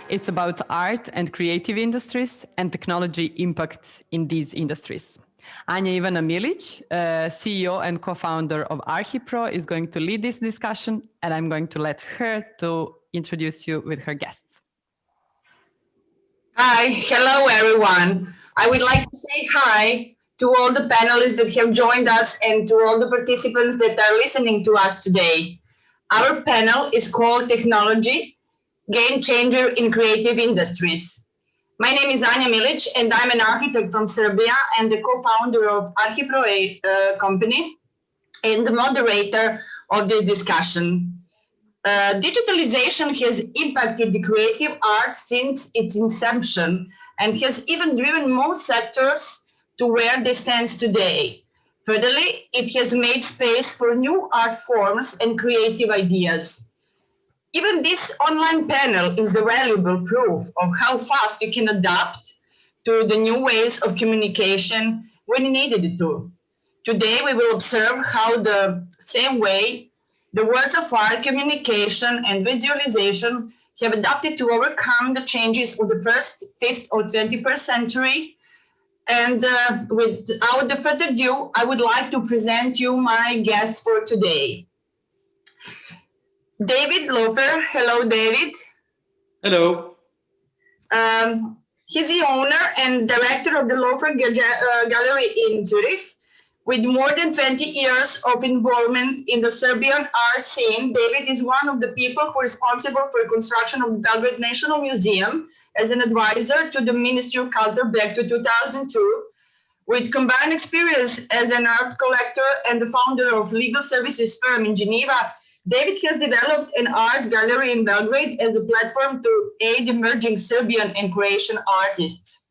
It's about art and creative industries and technology impact in these industries. Anja Ivana Milić, CEO and co-founder of Arhi.pro, is going to lead this discussion, and I'm going to let her to introduce you with her guests. Hi, hello everyone. I would like to say hi to all the panelists that have joined us and to all the participants that are listening to us today. Our panel is called Technology, Game Changer in Creative Industries. My name is Anja Milić, and I'm an architect from Serbia and the co-founder of Arhi.pro company and the moderator of this discussion. Digitalization has impacted the creative arts since its inception and has even driven most sectors to where they stand today. Furtherly, it has made space for new art forms and creative ideas. Even this online panel is a valuable proof of how fast we can adapt to the new ways of communication when needed to. Today, we will observe how the same way the words of art, communication, and visualization have adapted to overcome the changes of the first, 5th, or 21st century. And without further ado, I would like to present you my guests for today. David Laufer. Hello, David. Hello. He's the owner and director of the Laufer Gallery in Zurich. With more than 20 years of involvement in the Serbian art scene, David is one of the people who are responsible for the construction of the Belgrade National Museum as an advisor to the Ministry of Culture back to 2002. With combined experience as an art collector and the founder of legal services firm in Geneva, David has developed an art gallery in Belgrade as a platform to aid emerging Serbian and Croatian artists.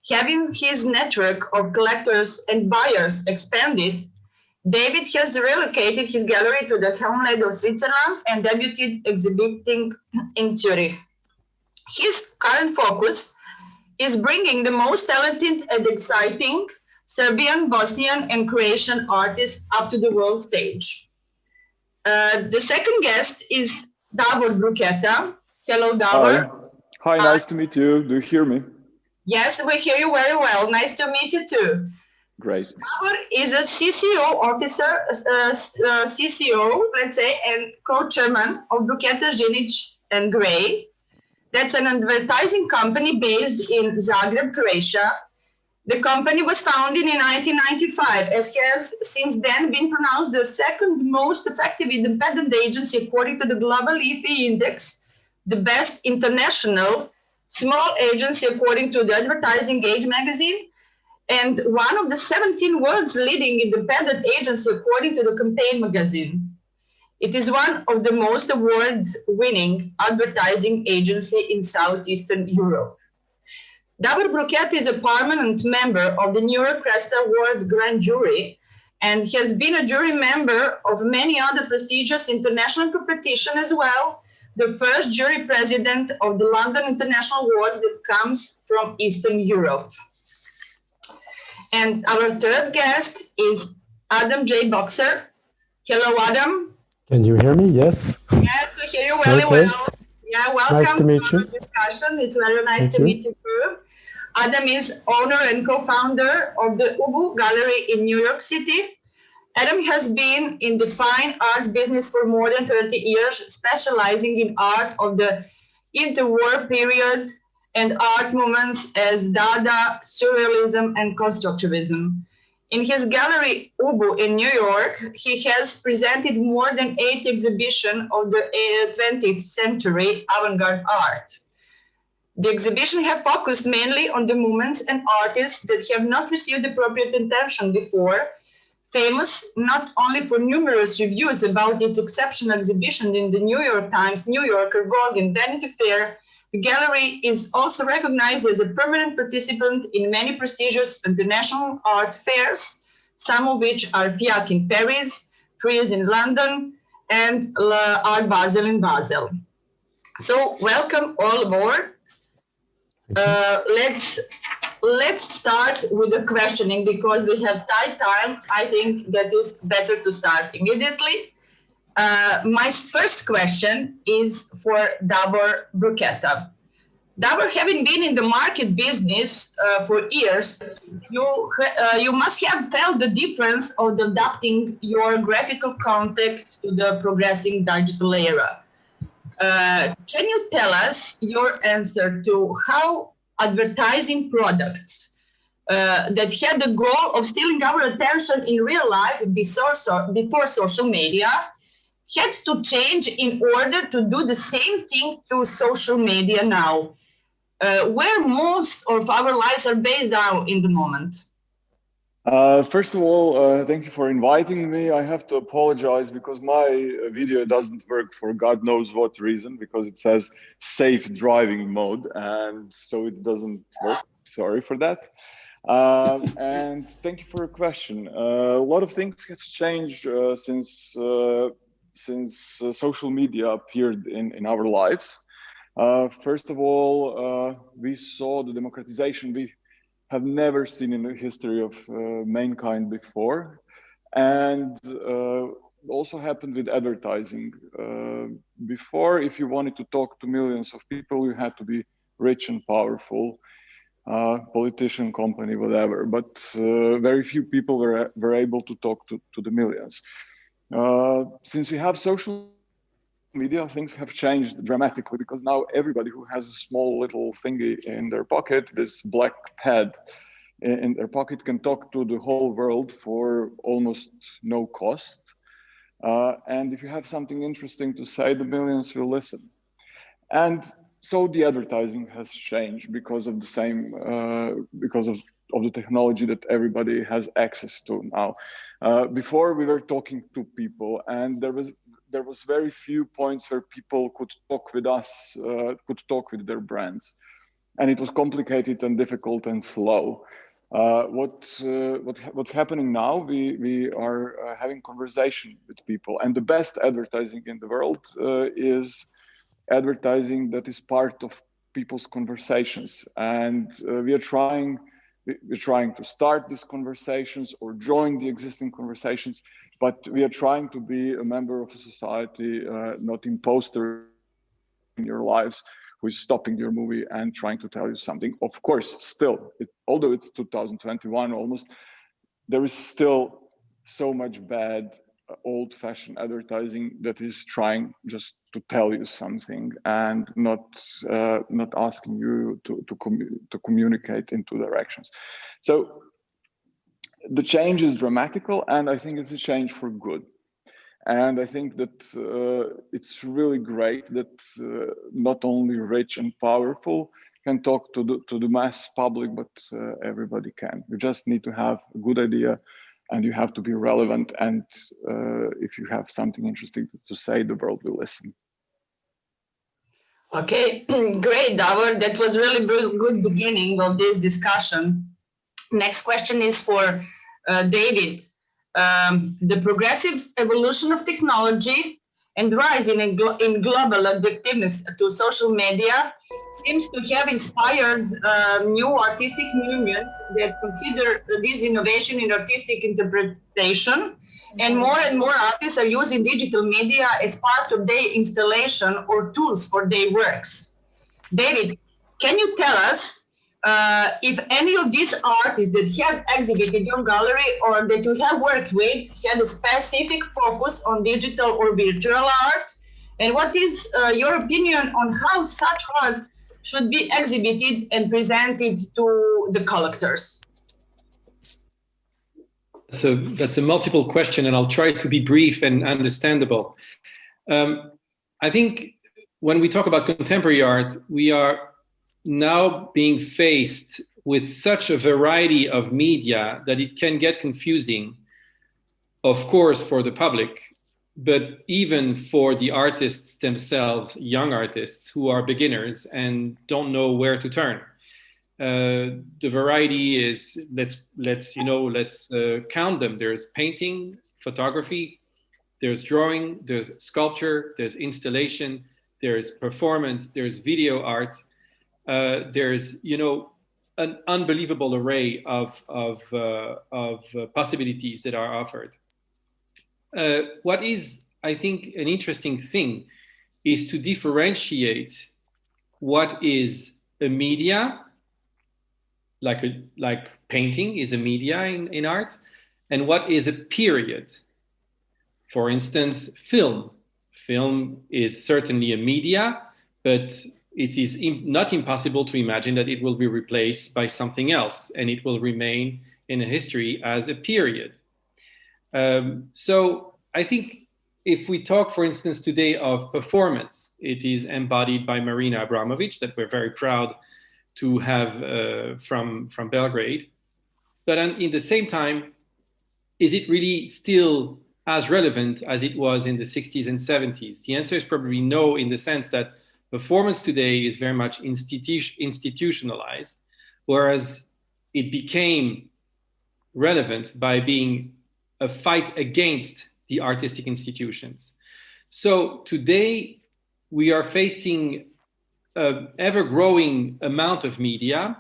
Having his network of collectors and buyers expanded, David has relocated his gallery to the homeland of Switzerland and debuted exhibiting in Zurich. His current focus is bringing the most talented and exciting Serbian, Bosnian, and Croatian artists up to the world stage. The second guest is Davor Bruketa. Hello, Davor. Hi, nice to meet you. Do you hear me? Yes, we hear you very well. Nice to meet you too. Great. Davor is a CCO officer, CCO, let's say, and co-chairman of Bruketa&Žinić&Grey. That's an advertising company based in Zagreb, Croatia. The company was founded in 1995, as has since then been pronounced the second most effective independent agency according to the Global IFI Index, the best international small agency according to the Advertising Age magazine, and one of the 17 world's leading independent agencies according to the Campaign magazine. It is one of the most award-winning advertising agency in Southeastern Europe. Davor Bruketa is a permanent member of the New York Crest Award Grand Jury and has been a jury member of many other prestigious international competitions as well, the first jury president of the London International Award that comes from Eastern Europe. And our third guest is Adam J. Boxer. Hello, Adam. Can you hear me? Yes. Yes, we hear you very well. Yeah, welcome nice to meet you. The discussion. It's very nice to meet you too. Adam is owner and co-founder of the Ubu Gallery in New York City. Adam has been in the fine arts business for more than 30 years, specializing in art of the interwar period and art movements as Dada, Surrealism, and Constructivism. In his gallery, Ubu in New York, he has presented more than 8 exhibitions of the 20th century avant-garde art. The exhibition have focused mainly on the movements and artists that have not received appropriate attention before, famous not only for numerous reviews about its exceptional exhibition in the New York Times, New Yorker, Vogue, and Vanity Fair. The gallery is also recognized as a permanent participant in many prestigious international art fairs, some of which are FIAC in Paris, Frieze in London, and Art Basel in Basel. So welcome all aboard. Let's start with the questioning because we have tight time. I think that is better to start immediately. My first question is for Davor Bruketa. Davor, having been in the market business for years, you must have felt the difference of adapting your graphical content to the progressing digital era. Can you tell us your answer to how advertising products that had the goal of stealing our attention in real life before social media had to change in order to do the same thing through social media now, where most of our lives are based on in the moment? First of all, thank you for inviting me. I have to apologize because my video doesn't work for God knows what reason, because it says safe driving mode, and so it doesn't work. Sorry for that. And thank you for your question. A lot of things have changed since social media appeared in our lives. First of all, we saw the democratization we have never seen in the history of mankind before. And also happened with advertising. Before, if you wanted to talk to millions of people, you had to be rich and powerful, politician, company, whatever. But very few people were able to talk to the millions. Since we have social media, things have changed dramatically, because now everybody who has a small little thingy in their pocket, this black pad in their pocket, can talk to the whole world for almost no cost. And if you have something interesting to say, the millions will listen. And so the advertising has changed because of the same, because of the technology that everybody has access to now. Before, we were talking to people, and there was very few points where people could talk with us, could talk with their brands. And it was complicated and difficult and slow. What's happening now, we are having conversation with people. And the best advertising in the world is advertising that is part of people's conversations. And we're trying to start these conversations or join the existing conversations, but we are trying to be a member of a society, not imposter in your lives, who is stopping your movie and trying to tell you something. Of course, still, although it's 2021 almost, there is still so much bad old-fashioned advertising that is trying just to tell you something and not asking you to communicate in two directions. So the change is dramatical, and I think it's a change for good. And I think that it's really great that not only rich and powerful can talk to the mass public, but everybody can. You just need to have a good idea, and you have to be relevant. And if you have something interesting to say, the world will listen. Okay, great, Davor. That was really good beginning of this discussion. Next question is for David. The progressive evolution of technology and rise in global addictiveness to social media seems to have inspired new artistic movement that consider this innovation in artistic interpretation. And more artists are using digital media as part of their installation or tools for their works. David, can you tell us if any of these artists that have exhibited your gallery or that you have worked with had a specific focus on digital or virtual art? And what is your opinion on how such art should be exhibited and presented to the collectors? That's a multiple question, and I'll try to be brief and understandable. I think when we talk about contemporary art, we are now being faced with such a variety of media that it can get confusing, of course, for the public, but even for the artists themselves, young artists who are beginners and don't know where to turn. The variety is, let's count them. There's painting, photography, there's drawing, there's sculpture, there's installation, there's performance, there's video art. There's an unbelievable array of possibilities that are offered. What is, I think, an interesting thing is to differentiate what is a media, like painting is a media in art, and what is a period. For instance, film. Film is certainly a media, but it is not impossible to imagine that it will be replaced by something else, and it will remain in a history as a period. So I think if we talk, for instance, today of performance, it is embodied by Marina Abramovic, that we're very proud to have from Belgrade. But in the same time, is it really still as relevant as it was in the 60s and 70s? The answer is probably no, in the sense that performance today is very much institutionalized, whereas it became relevant by being a fight against the artistic institutions. So today we are facing an ever-growing amount of media,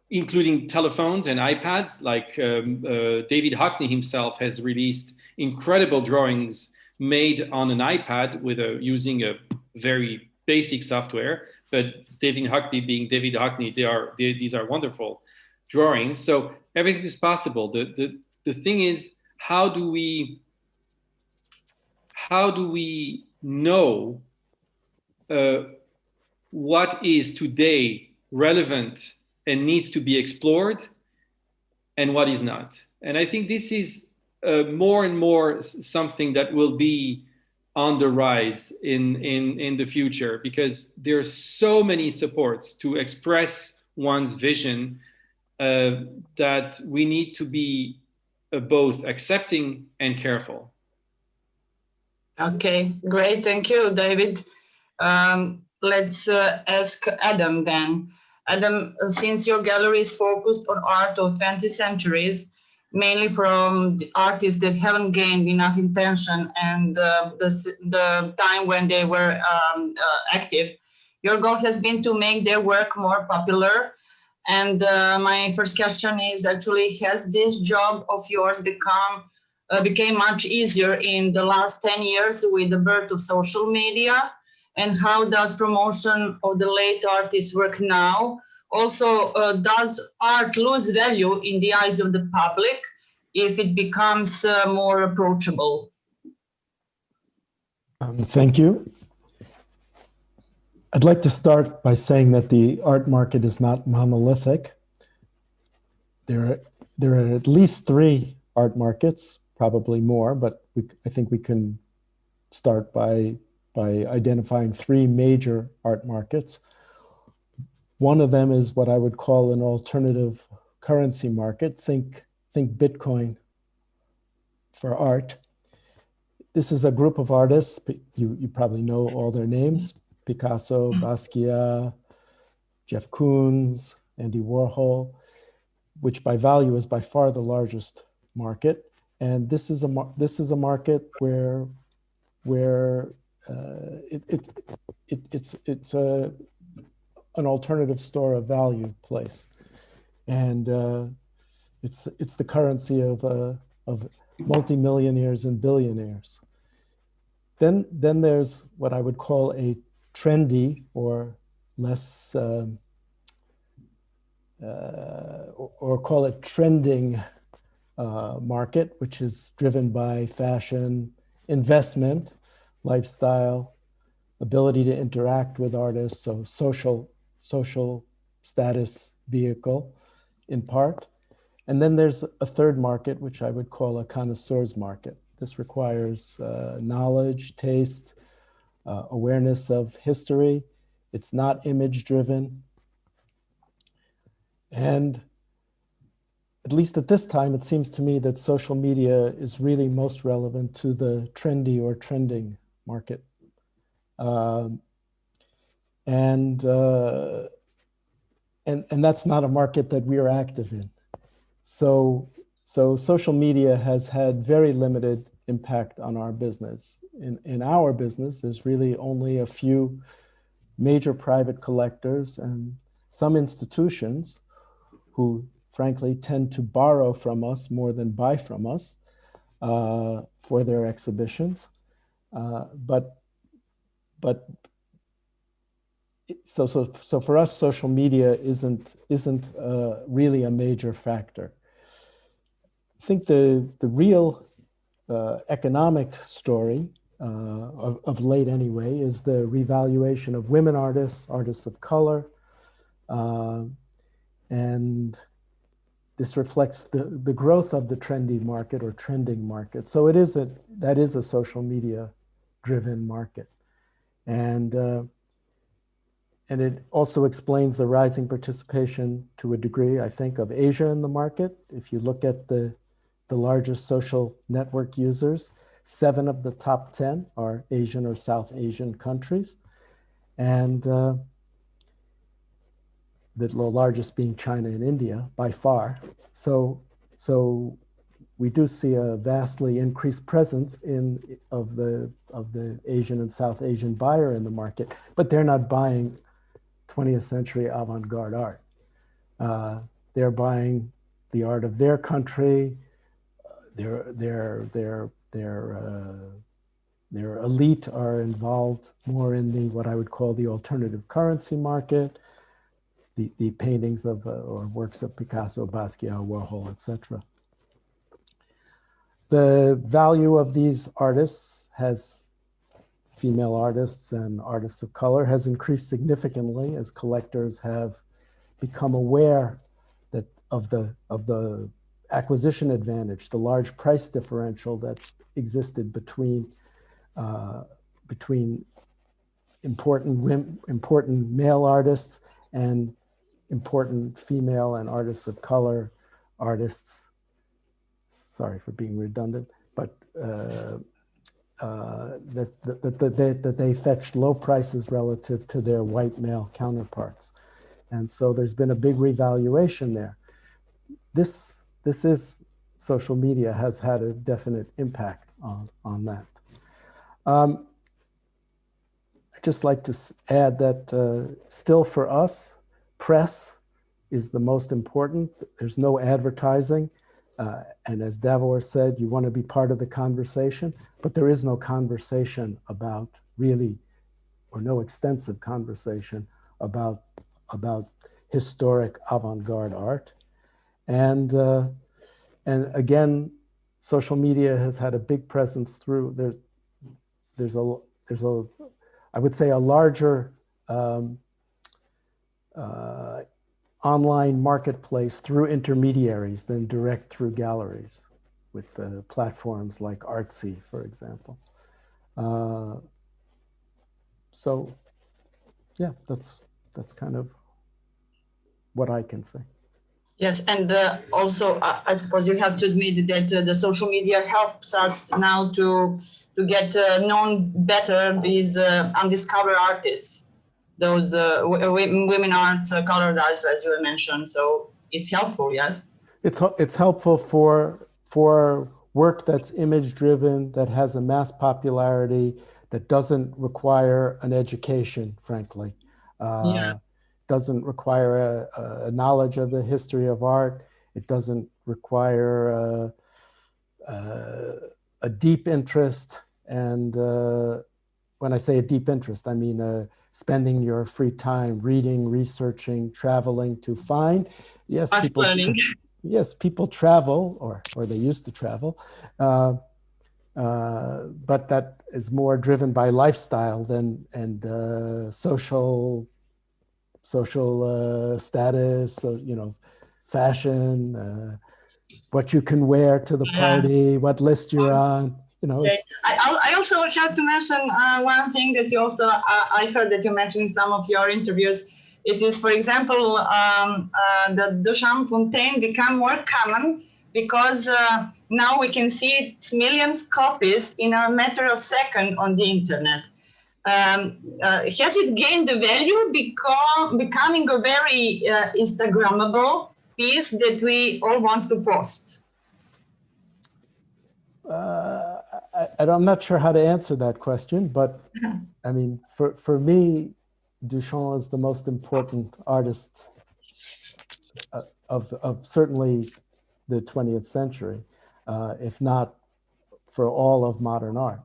including telephones and iPads. Like David Hockney himself has released incredible drawings made on an iPad with using a very basic software. But David Hockney being David Hockney, these are wonderful drawings. So everything is possible. The thing is, how do we know what is today relevant and needs to be explored and what is not? And I think this is more and more something that will be on the rise in the future, because there's so many supports to express one's vision that we need to be both accepting and careful. Okay, great. Thank you, David. Let's ask Adam then. Adam, since your gallery is focused on art of 20th centuries, mainly from the artists that haven't gained enough attention and the time when they were active, your goal has been to make their work more popular. And my first question is actually, has this job of yours became much easier in the last 10 years with the birth of social media? And how does promotion of the late artists work now? Also, does art lose value in the eyes of the public if it becomes more approachable? Thank you. I'd like to start by saying that the art market is not monolithic. There are at least 3 art markets, probably more, but I think we can start by identifying 3 major art markets. One of them is what I would call an alternative currency market. Think Bitcoin for art. This is a group of artists, you probably know all their names: Picasso, Basquiat, Jeff Koons, Andy Warhol, which by value is by far the largest market. And this is a market where it's an alternative store of value place, and it's the currency of multimillionaires and billionaires. Then there's what I would call a trendy or less or call it trending market, which is driven by fashion, investment, lifestyle, ability to interact with artists, so social status vehicle in part. And then there's a third market, which I would call a connoisseur's market. This requires knowledge, taste, awareness of history. It's not image driven. And at least at this time, it seems to me that social media is really most relevant to the trendy or trending market. And that's not a market that we are active in. So social media has had very limited impact on our business. In our business, there's really only a few major private collectors and some institutions who frankly tend to borrow from us more than buy from us for their exhibitions. But so for us, social media isn't really a major factor. I think the real economic story of late anyway is the revaluation of women artists, artists of color, and this reflects the growth of the trendy market or trending market. So that is a social media driven market. And it also explains the rising participation to a degree, I think, of Asia in the market. If you look at the largest social network users, 7 of the top 10 are Asian or South Asian countries. And the largest being China and India by far. So we do see a vastly increased presence of the Asian and South Asian buyer in the market, but they're not buying 20th century avant-garde art. They're buying the art of their country. Their elite are involved more in what I would call the alternative currency market, the paintings of or works of Picasso, Basquiat, Warhol, etc. The value of these artists female artists and artists of color has increased significantly as collectors have become aware of the acquisition advantage, the large price differential that existed between important male artists and important female and artists of color artists. Sorry for being redundant, but that they fetched low prices relative to their white male counterparts. And so there's been a big revaluation there. This is, social media has had a definite impact on that. I'd just like to add that still for us, press is the most important. There's no advertising. And as Davor said, you want to be part of the conversation, but there is no conversation about really, or no extensive conversation about historic avant-garde art. And again, social media has had a big presence through, there's a I would say a larger online marketplace through intermediaries than direct through galleries with platforms like Artsy, for example. So yeah, that's kind of what I can say. Yes, and also I suppose you have to admit that the social media helps us now to get known better these undiscovered artists, those women arts, colored arts, as you mentioned. So it's helpful, yes. It's helpful for work that's image driven, that has a mass popularity, that doesn't require an education, frankly. Yeah. Doesn't require a knowledge of the history of art. It doesn't require a deep interest. And when I say a deep interest, I mean spending your free time reading, researching, traveling to find. Yes, people travel, or they used to travel, but that is more driven by lifestyle and social status, fashion, what you can wear to the party, what list you're on. Okay. I also have to mention one thing that you also, I heard that you mentioned in some of your interviews. It is, for example, the Duchamp Fontaine become more common because now we can see its millions copies in a matter of seconds on the internet. Has it gained the value becoming a very Instagrammable piece that we all want to post? I'm not sure how to answer that question, but I mean, for me, Duchamp is the most important artist of certainly the 20th century, if not for all of modern art.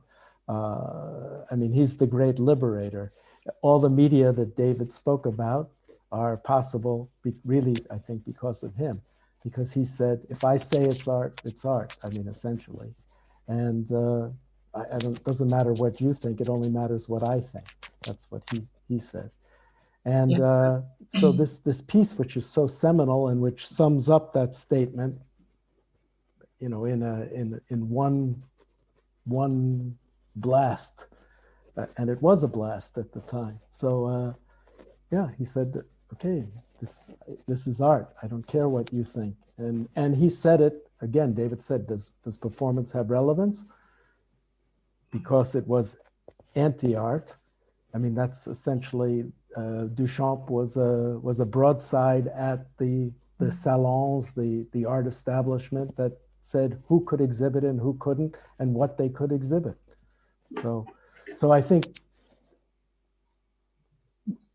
I mean, he's the great liberator. all the media that David spoke about are possible, really, I think, because of him. Because he said, if I say it's art, it's art. I mean, essentially. And it doesn't matter what you think, it only matters what I think. That's what he said. And so this piece, which is so seminal and which sums up that statement, you know, in one blast, and it was a blast at the time. So yeah, he said, okay, this is art. I don't care what you think. And he said it again. David said, does performance have relevance? Because it was anti-art. I mean, that's essentially Duchamp was a broadside at the salons, the art establishment that said who could exhibit and who couldn't and what they could exhibit. So I think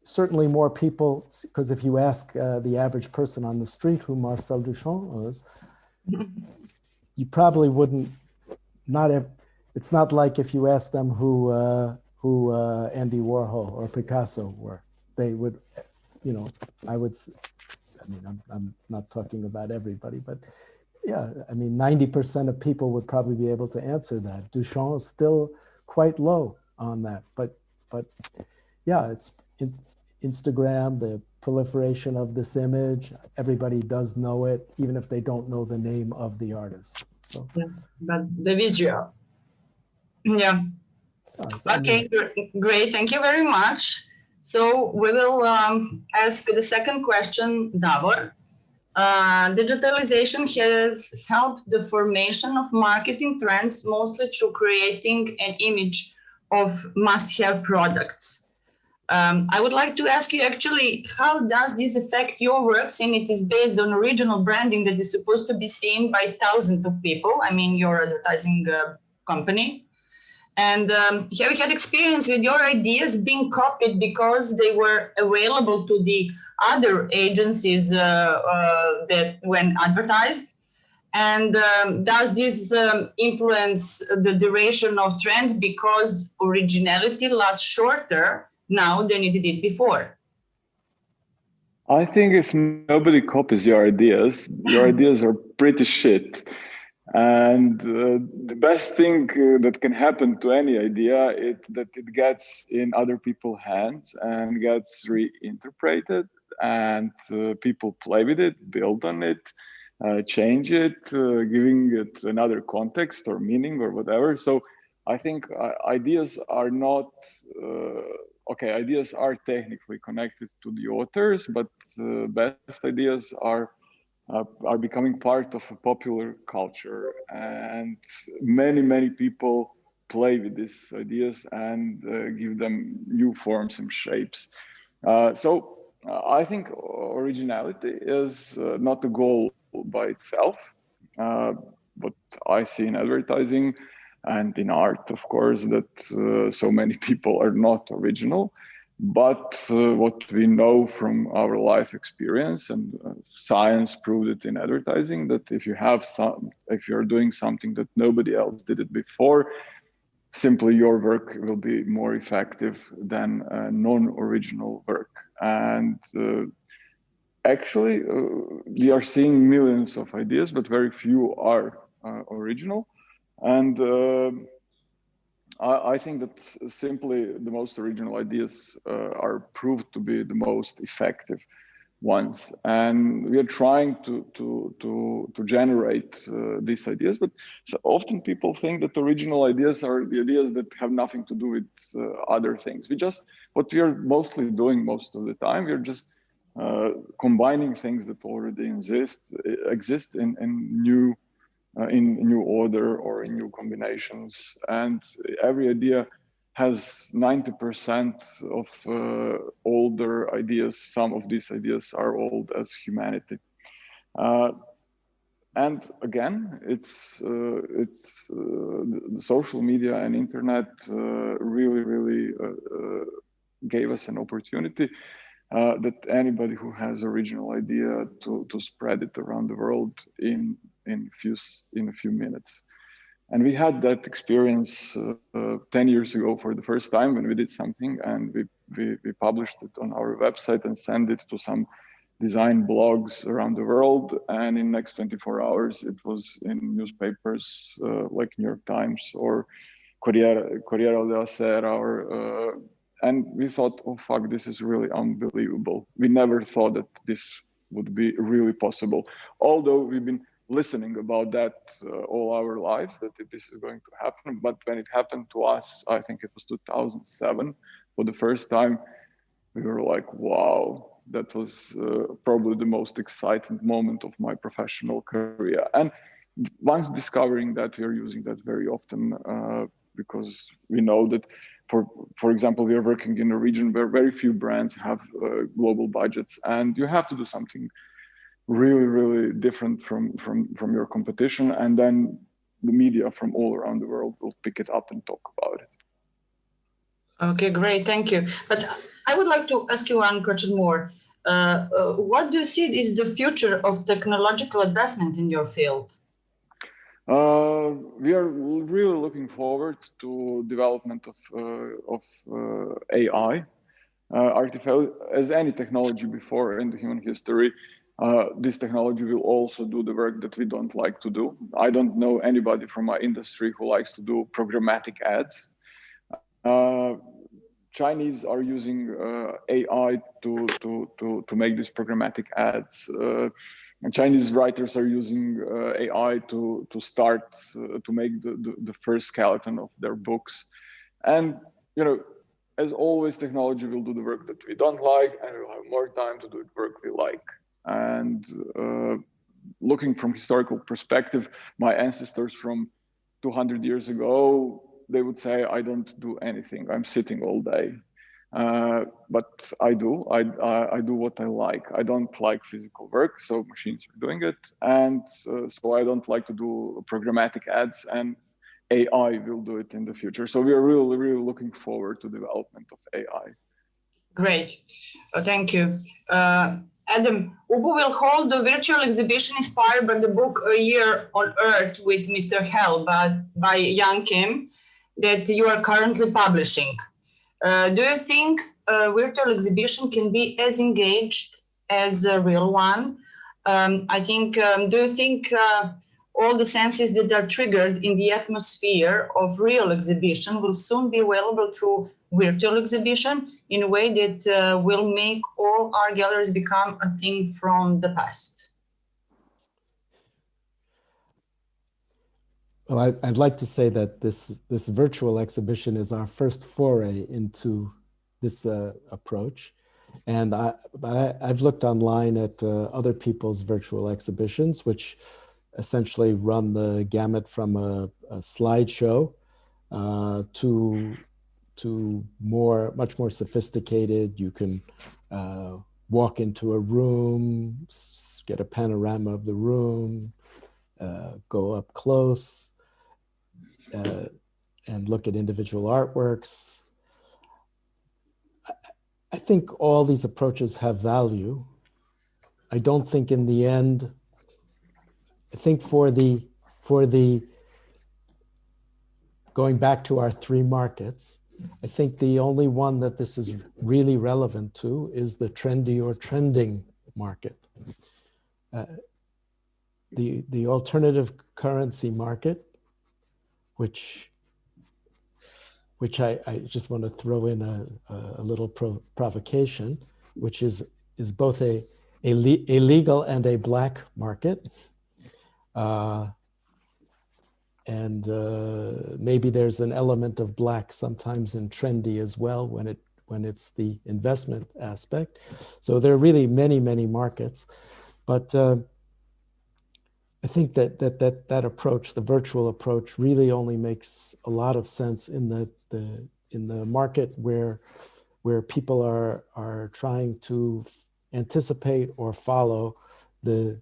certainly more people, because if you ask the average person on the street who Marcel Duchamp was, you probably wouldn't, it's not like if you ask them who Andy Warhol or Picasso were. They would, you know, I mean, I'm not talking about everybody, but yeah, I mean, 90% of people would probably be able to answer that. Duchamp is still quite low on that, but yeah, it's Instagram, the proliferation of this image, everybody does know it, even if they don't know the name of the artist. So yes, but the visual. Yeah. Okay, great. Thank you very much. So we will ask the second question, Davor. Digitalization has helped the formation of marketing trends, mostly through creating an image of must-have products. I would like to ask you actually, how does this affect your work, since it is based on original branding that is supposed to be seen by thousands of people? I mean, your advertising company. And have you had experience with your ideas being copied because they were available to the other agencies that when advertised? And does this influence the duration of trends because originality lasts shorter now than it did before? I think if nobody copies your ideas are pretty shit. And the best thing that can happen to any idea is that it gets in other people's hands and gets reinterpreted, and people play with it, build on it, change it, giving it another context or meaning or whatever. So I think ideas are not, okay, ideas are technically connected to the authors, but best ideas are becoming part of a popular culture, and many people play with these ideas and give them new forms and shapes. So I think originality is not a goal by itself. What I see in advertising and in art, of course, that so many people are not original. But what we know from our life experience, and science proved it in advertising, that if you're doing something that nobody else did it before, simply your work will be more effective than non-original work. And actually, we are seeing millions of ideas, but very few are original. And I think that simply the most original ideas are proved to be the most effective ones, and we are trying to generate these ideas. But so often people think that original ideas are the ideas that have nothing to do with other things. What we are mostly doing most of the time, we're just combining things that already exist in new order or in new combinations, and every idea has 90% of older ideas. Some of these ideas are old as humanity, and again, it's the social media and internet really gave us an opportunity that anybody who has original idea to spread it around the world in a few minutes. And we had that experience 10 years ago for the first time when we did something, and we published it on our website and sent it to some design blogs around the world. And in next 24 hours, it was in newspapers like New York Times or Corriere della Sera, or and we thought, oh fuck, this is really unbelievable. We never thought that this would be really possible. Although we've been listening about that all our lives, that this is going to happen. But when it happened to us, I think it was 2007, for the first time, we were like, wow, that was probably the most exciting moment of my professional career. And once discovering that, we are using that very often because we know that, for example, we are working in a region where very few brands have global budgets, and you have to do something really, really different from your competition, and then the media from all around the world will pick it up and talk about it. Okay, great, thank you. But I would like to ask you one question more. What do you see is the future of technological advancement in your field? We are really looking forward to development of AI. Artificial, as any technology before in the human history, this technology will also do the work that we don't like to do. I don't know anybody from my industry who likes to do programmatic ads. Chinese are using AI to make these programmatic ads. And Chinese writers are using AI to start to make the first skeleton of their books. And, you know, as always, technology will do the work that we don't like, and we'll have more time to do the work we like. And looking from historical perspective, my ancestors from 200 years ago, they would say, I don't do anything. I'm sitting all day. But I do. I do what I like. I don't like physical work, so machines are doing it. And so I don't like to do programmatic ads, and AI will do it in the future. So we are really, really looking forward to development of AI. Great. Thank you. Adam, UBU will hold a virtual exhibition inspired by the book A Year on Earth with Mr. Hell by Yang Kim that you are currently publishing. Do you think a virtual exhibition can be as engaged as a real one? Do you think all the senses that are triggered in the atmosphere of real exhibition will soon be available through virtual exhibition in a way that will make all art galleries become a thing from the past? Well, I'd like to say that this virtual exhibition is our first foray into this approach. And I've looked online at other people's virtual exhibitions, which essentially run the gamut from a slideshow to much more sophisticated. You can walk into a room, get a panorama of the room, go up close, and look at individual artworks. I think all these approaches have value. I don't think in the end, I think for the going back to our three markets, I think the only one that this is really relevant to is the trendy or trending market. The alternative currency market, which I just want to throw in a little provocation, which is both a legal and a black market. And maybe there's an element of black sometimes in trendy as well when it's the investment aspect. So there are really many, many markets. But I think that approach, the virtual approach, really only makes a lot of sense in the market where people are trying to anticipate or follow the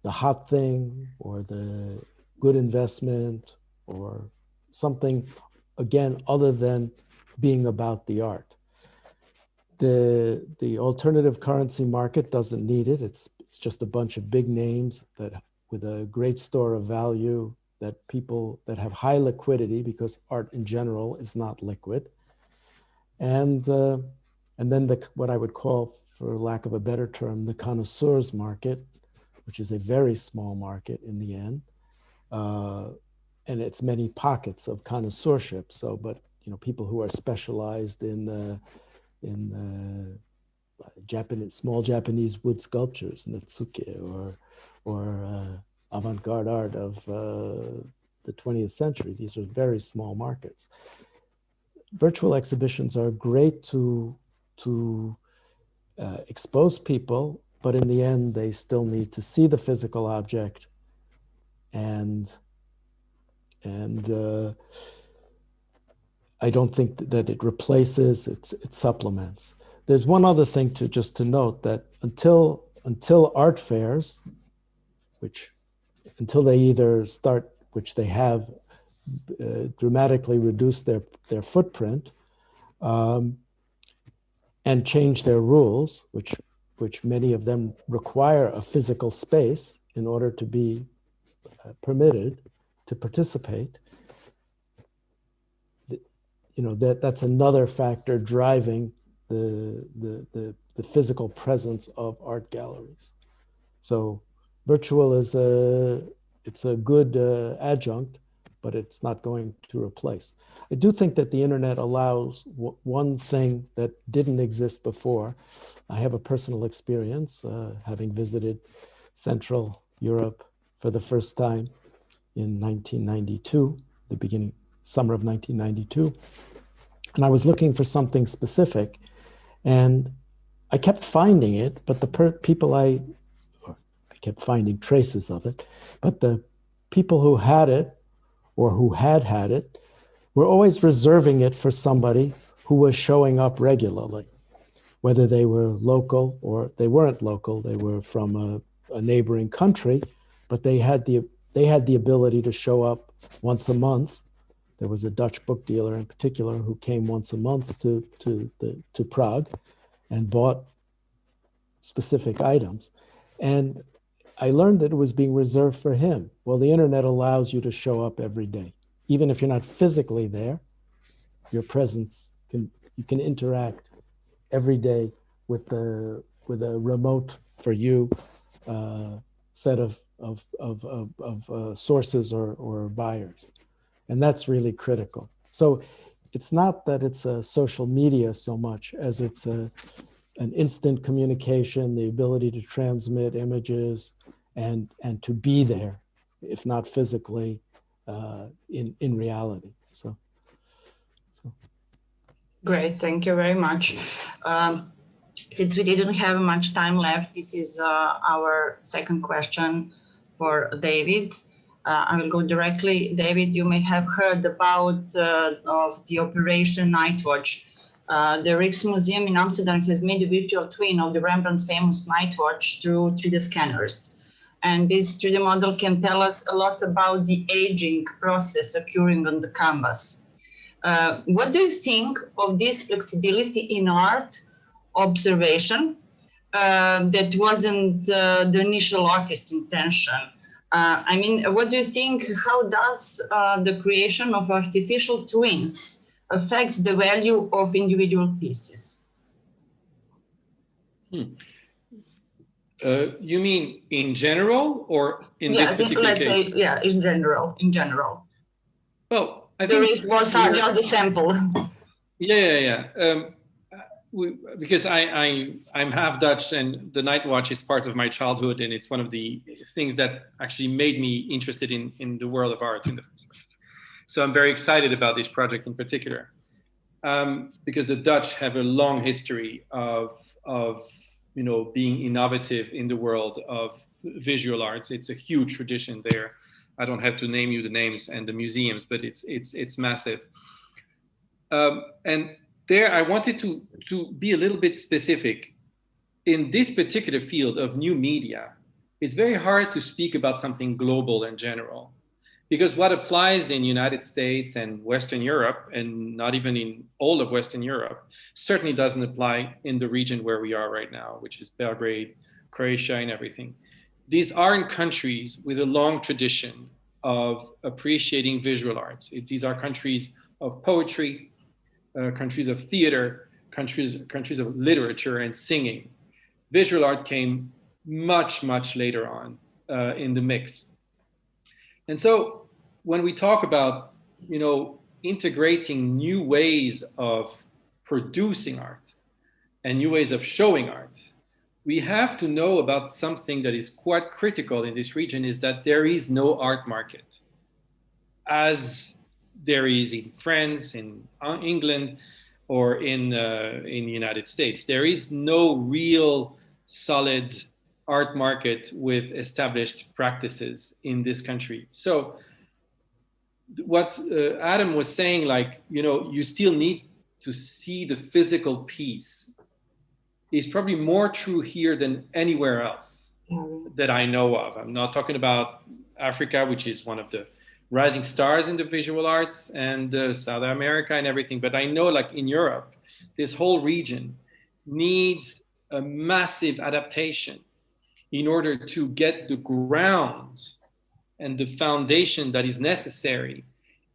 hot thing or the good investment or something, again, other than being about the art. The alternative currency market doesn't need it. It's just a bunch of big names that with a great store of value that people that have high liquidity, because art in general is not liquid, and then what I would call, for lack of a better term, the connoisseurs market, which is a very small market in the end, and it's many pockets of connoisseurship. So, but people who are specialized in Japanese, small Japanese wood sculptures, Natsuke, or avant-garde art of the 20th century. These are very small markets. Virtual exhibitions are great to expose people, but in the end, they still need to see the physical object, and I don't think that it replaces, it supplements. There's one other thing to note, that until art fairs, until they either start, which they have, dramatically reduced their footprint, and change their rules, which many of them require a physical space in order to be permitted to participate. That's another factor driving the physical presence of art galleries. So virtual is it's a good adjunct, but it's not going to replace. I do think that the internet allows one thing that didn't exist before. I have a personal experience having visited Central Europe for the first time in 1992, the summer of 1992. And I was looking for something specific, and I kept finding it, but the people I kept finding traces of it, but the people who had it, or who had it, were always reserving it for somebody who was showing up regularly, whether they were local or they weren't local. They were from a neighboring country, but they had the ability to show up once a month. There was a Dutch book dealer in particular who came once a month to Prague and bought specific items. And I learned that it was being reserved for him. Well, the internet allows you to show up every day. Even if you're not physically there, your presence you can interact every day with a remote for you set of sources or buyers. And that's really critical. So it's not that it's a social media so much as it's an instant communication, the ability to transmit images and to be there, if not physically, in reality. So. Great, thank you very much. Since we didn't have much time left, this is our second question for David. I will go directly. David, you may have heard about of the Operation Nightwatch. The Rijksmuseum in Amsterdam has made a virtual twin of the Rembrandt's famous Nightwatch through 3D scanners. And this 3D model can tell us a lot about the aging process occurring on the canvas. What do you think of this flexibility in art observation that wasn't the initial artist's intention? I mean, what do you think, how does the creation of artificial twins affects the value of individual pieces? You mean in general or in this particular case? Let's say, yeah, in general. Well, I think think was just a sample. Yeah. Because I'm half Dutch, and the night watch is part of my childhood, and it's one of the things that actually made me interested in the world of art in the first place. So I'm very excited about this project in particular, because the Dutch have a long history of being innovative in the world of visual arts. It's a huge tradition there. I don't have to name you the names and the museums, but it's massive. And there I wanted to be a little bit specific. In this particular field of new media, it's very hard to speak about something global and general, because what applies in United States and Western Europe, and not even in all of Western Europe, certainly doesn't apply in the region where we are right now, which is Belgrade, Croatia, and everything. These aren't countries with a long tradition of appreciating visual arts. These are countries of poetry, countries of theater, countries of literature and singing. Visual art came much, much later on in the mix. And so when we talk about, integrating new ways of producing art and new ways of showing art, we have to know about something that is quite critical in this region, is that there is no art market, as there is in France, in England, or in the United States. There is no real solid art market with established practices in this country. So what Adam was saying, you still need to see the physical piece, is probably more true here than anywhere else that I know of. I'm not talking about Africa, which is one of the rising stars in the visual arts, and South America and everything. But I know, in Europe, this whole region needs a massive adaptation in order to get the ground and the foundation that is necessary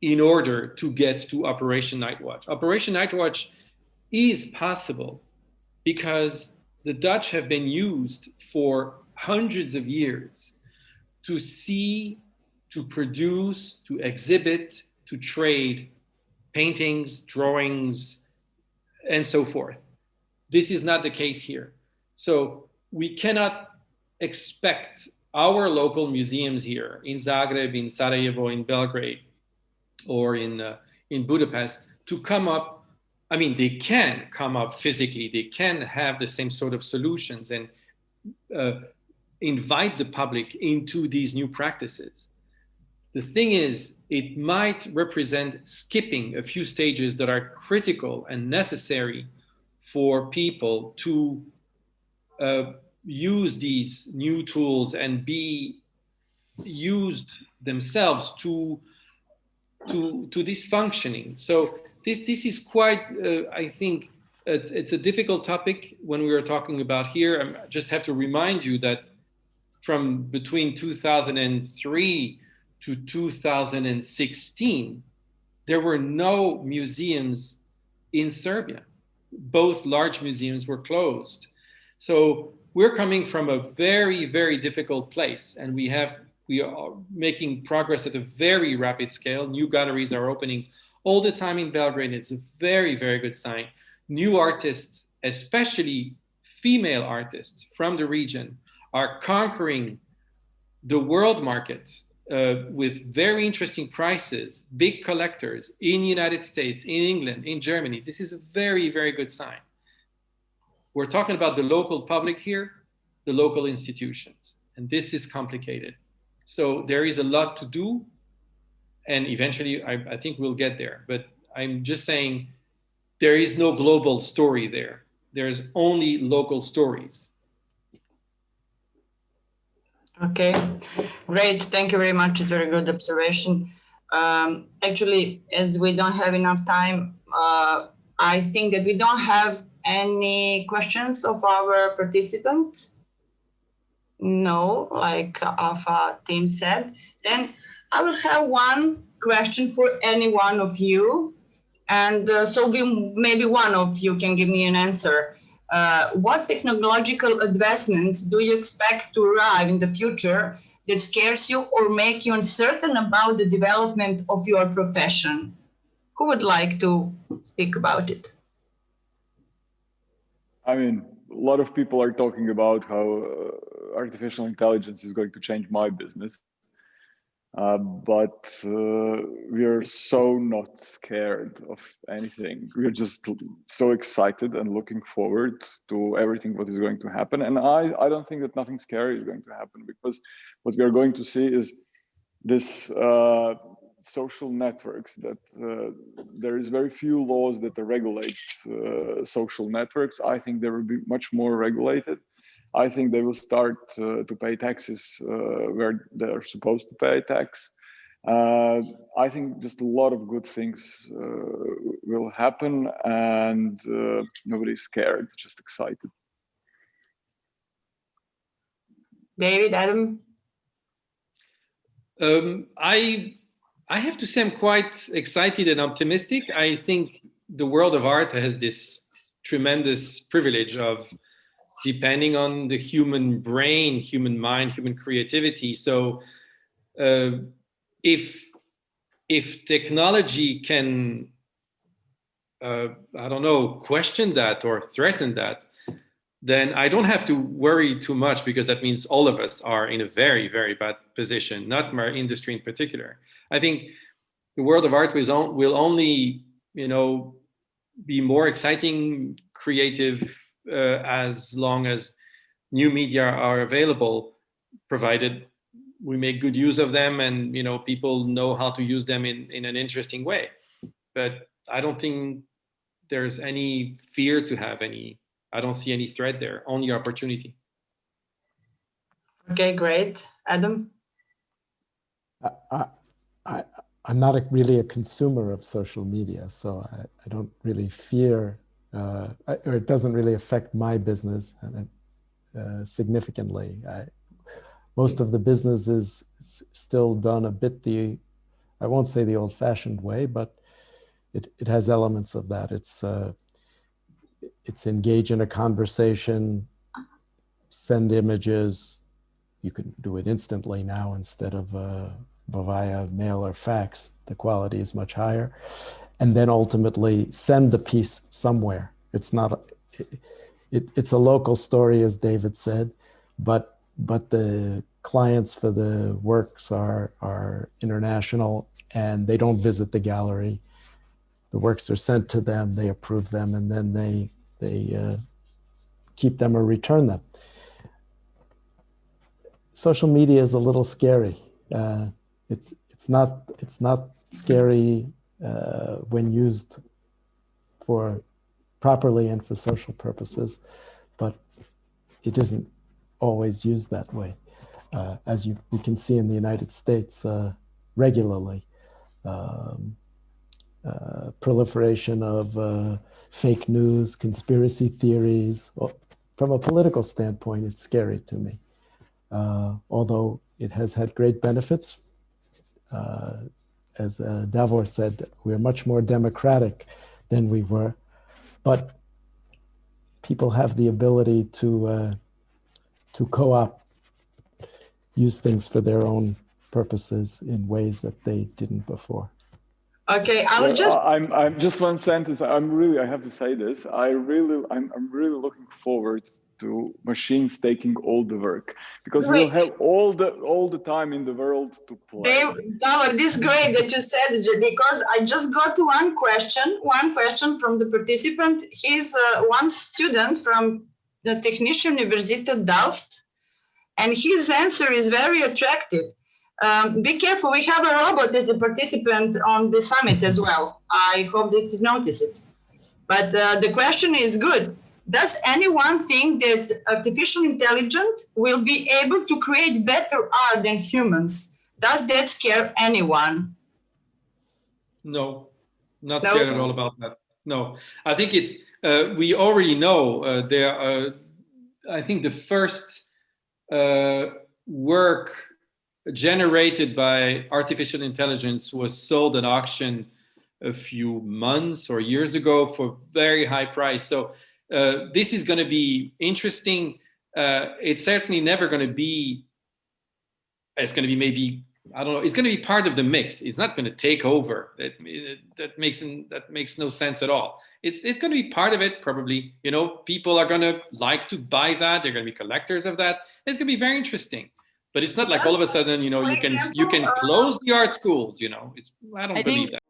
in order to get to Operation Nightwatch. Operation Nightwatch is possible because the Dutch have been used for hundreds of years to see, to produce, to exhibit, to trade paintings, drawings, and so forth. This is not the case here. So we cannot expect our local museums here in Zagreb, in Sarajevo, in Belgrade, or in Budapest to come up. I mean, they can come up physically, they can have the same sort of solutions and invite the public into these new practices. The thing is, it might represent skipping a few stages that are critical and necessary for people to use these new tools and be used themselves to this functioning. So this is quite, I think, it's a difficult topic when we are talking about here. I just have to remind you that from between 2003 to 2016, there were no museums in Serbia. Both large museums were closed. So we're coming from a very, very difficult place, and we are making progress at a very rapid scale. New galleries are opening all the time in Belgrade. It's a very, very good sign. New artists, especially female artists from the region, are conquering the world market with very interesting prices, big collectors in the United States, in England, in Germany. This is a very, very good sign. We're talking about the local public here, the local institutions, and this is complicated. So there is a lot to do, and eventually I think we'll get there. But I'm just saying there is no global story there. There's only local stories. Okay, great. Thank you very much. It's a very good observation. Actually, as we don't have enough time, I think that we don't have any questions of our participants. No, like Alpha team said. Then I will have one question for any one of you. And so maybe one of you can give me an answer. What technological advancements do you expect to arrive in the future that scares you or make you uncertain about the development of your profession? Who would like to speak about it? I mean, a lot of people are talking about how artificial intelligence is going to change my business. But we are so not scared of anything. We're just so excited and looking forward to everything what is going to happen. And I don't think that nothing scary is going to happen, because what we are going to see is this social networks that there is very few laws that regulate social networks. I think they will be much more regulated. I think they will start to pay taxes where they're supposed to pay tax. I think just a lot of good things will happen, and nobody's scared, just excited. David, Adam? I have to say I'm quite excited and optimistic. I think the world of art has this tremendous privilege of depending on the human brain, human mind, human creativity. So if technology can, I don't know, question that or threaten that, then I don't have to worry too much, because that means all of us are in a very, very bad position, not my industry in particular. I think the world of art will only, be more exciting, creative, as long as new media are available, provided we make good use of them and, people know how to use them in an interesting way. But I don't think there's any fear to have any. I don't see any threat there, only opportunity. Okay, great. Adam? I'm not really a consumer of social media, so I don't really fear, or it doesn't really affect my business significantly. Most of the business is still done a bit I won't say the old-fashioned way, but it has elements of that. It's engage in a conversation, send images. You can do it instantly now instead of via mail or fax. The quality is much higher. And then ultimately send the piece somewhere. It's not, it's a local story, as David said, but the clients for the works are international, and they don't visit the gallery. The works are sent to them, they approve them, and then they keep them or return them. Social media is a little scary. It's not scary when used properly and for social purposes, but it isn't always used that way, as we can see in the United States regularly. Proliferation of fake news, conspiracy theories. From a political standpoint, it's scary to me. Although it has had great benefits. As Davor said, we're much more democratic than we were, but people have the ability to co-opt, use things for their own purposes in ways that they didn't before. Okay, I'm just one sentence. I have to say this. I'm really looking forward to machines taking all the work, because we'll have all the time in the world to play. Davor, this is great that you said, because I just got one question from the participant. He's one student from the Technische Universität Delft, and his answer is very attractive. Be careful, we have a robot as a participant on the summit as well. I hope that you notice it. But the question is good. Does anyone think that artificial intelligence will be able to create better art than humans? Does that scare anyone? No, not scared at all about that. No, I think it's, we already know I think the first work generated by artificial intelligence was sold at auction a few months or years ago for very high price. So this is going to be interesting. It's certainly never going to be, it's going to be maybe, I don't know, it's going to be part of the mix. It's not going to take over. That makes no sense at all. It's going to be part of it, probably. People are going to like to buy that. They're going to be collectors of that. It's going to be very interesting. But it's not like all of a sudden, you can close the art schools. I don't believe that.